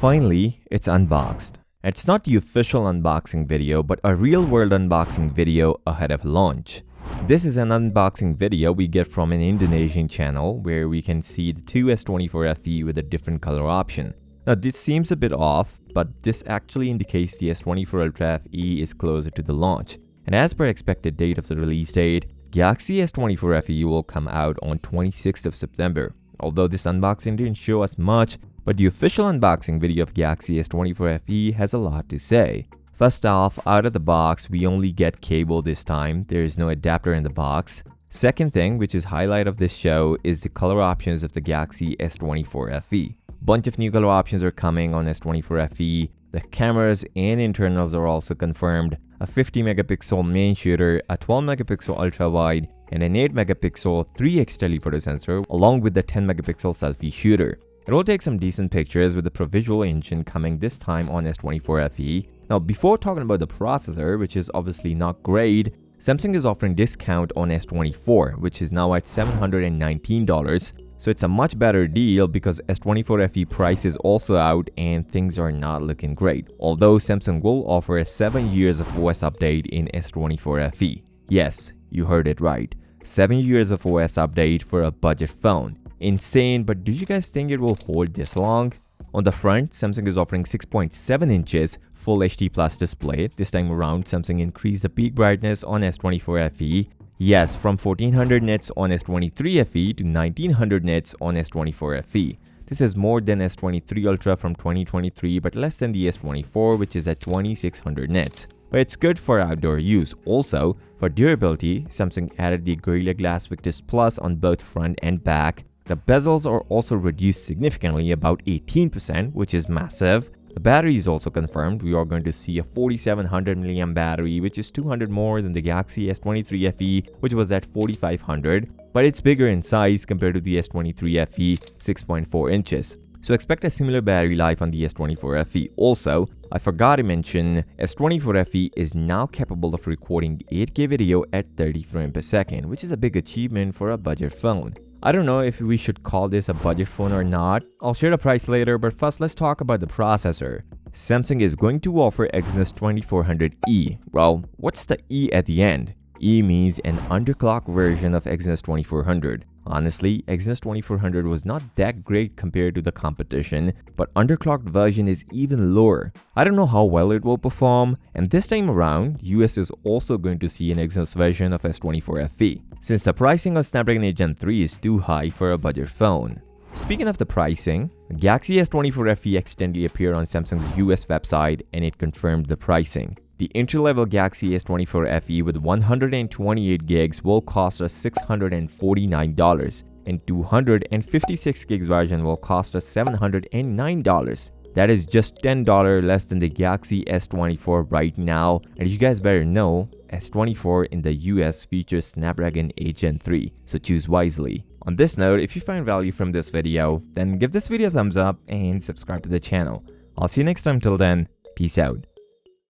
Finally, it's unboxed. It's not the official unboxing video, but a real-world unboxing video ahead of launch. This is an unboxing video we get from an Indonesian channel where we can see the two S24 FE with a different color option. Now this seems a bit off, but this actually indicates the S24 Ultra FE is closer to the launch. And as per expected date of the release date, Galaxy S24 FE will come out on 26th of September. Although this unboxing didn't show us much, but the official unboxing video of Galaxy S24 FE has a lot to say. First off, out of the box, we only get cable this time. There is no adapter in the box. Second thing, which is highlight of this show, is the color options of the Galaxy S24 FE. Bunch of new color options are coming on S24 FE. The cameras and internals are also confirmed. A 50 megapixel main shooter, a 12 megapixel ultra wide, and an 8 megapixel 3x telephoto sensor along with the 10 megapixel selfie shooter. It will take some decent pictures with the Pro Visual engine coming this time on S24 FE. Now before talking about the processor, which is obviously not great, Samsung is offering discount on S24, which is now at $719. So it's a much better deal because S24 FE price is also out and things are not looking great. Although Samsung will offer a 7 years of OS update in S24 FE. Yes, you heard it right. 7 years of OS update for a budget phone. Insane, but do you guys think it will hold this long? On the front, Samsung is offering 6.7 inches Full HD Plus display. This time around, Samsung increased the peak brightness on S24 FE. Yes, from 1400 nits on S23 FE to 1900 nits on S24 FE. This is more than S23 Ultra from 2023 but less than the S24, which is at 2600 nits. But it's good for outdoor use. Also, for durability, Samsung added the Gorilla Glass Victus Plus on both front and back. The bezels are also reduced significantly, about 18%, which is massive. The battery is also confirmed. We are going to see a 4700 mAh battery, which is 200 more than the Galaxy S23 FE, which was at 4500, but it's bigger in size compared to the S23 FE, 6.4 inches. So expect a similar battery life on the S24 FE. Also, I forgot to mention, S24 FE is now capable of recording 8K video at 30 frames per second, which is a big achievement for a budget phone. I don't know if we should call this a budget phone or not. I'll share the price later, but first let's talk about the processor. Samsung is going to offer Exynos 2400E. Well, what's the E at the end? E means an underclocked version of Exynos 2400. Honestly, Exynos 2400 was not that great compared to the competition, but underclocked version is even lower. I don't know how well it will perform, and this time around, US is also going to see an Exynos version of S24 FE, since the pricing of Snapdragon 8 Gen 3 is too high for a budget phone. Speaking of the pricing, Galaxy S24 FE accidentally appeared on Samsung's US website and it confirmed the pricing. The entry-level Galaxy S24 FE with 128 gigs will cost us $649 and 256 gigs version will cost us $709. That is just $10 less than the Galaxy S24 right now, and you guys better know S24 in the US features Snapdragon 8 Gen 3, so choose wisely. On this note, if you find value from this video, then give this video a thumbs up and subscribe to the channel. I'll see you next time. Till then, peace out.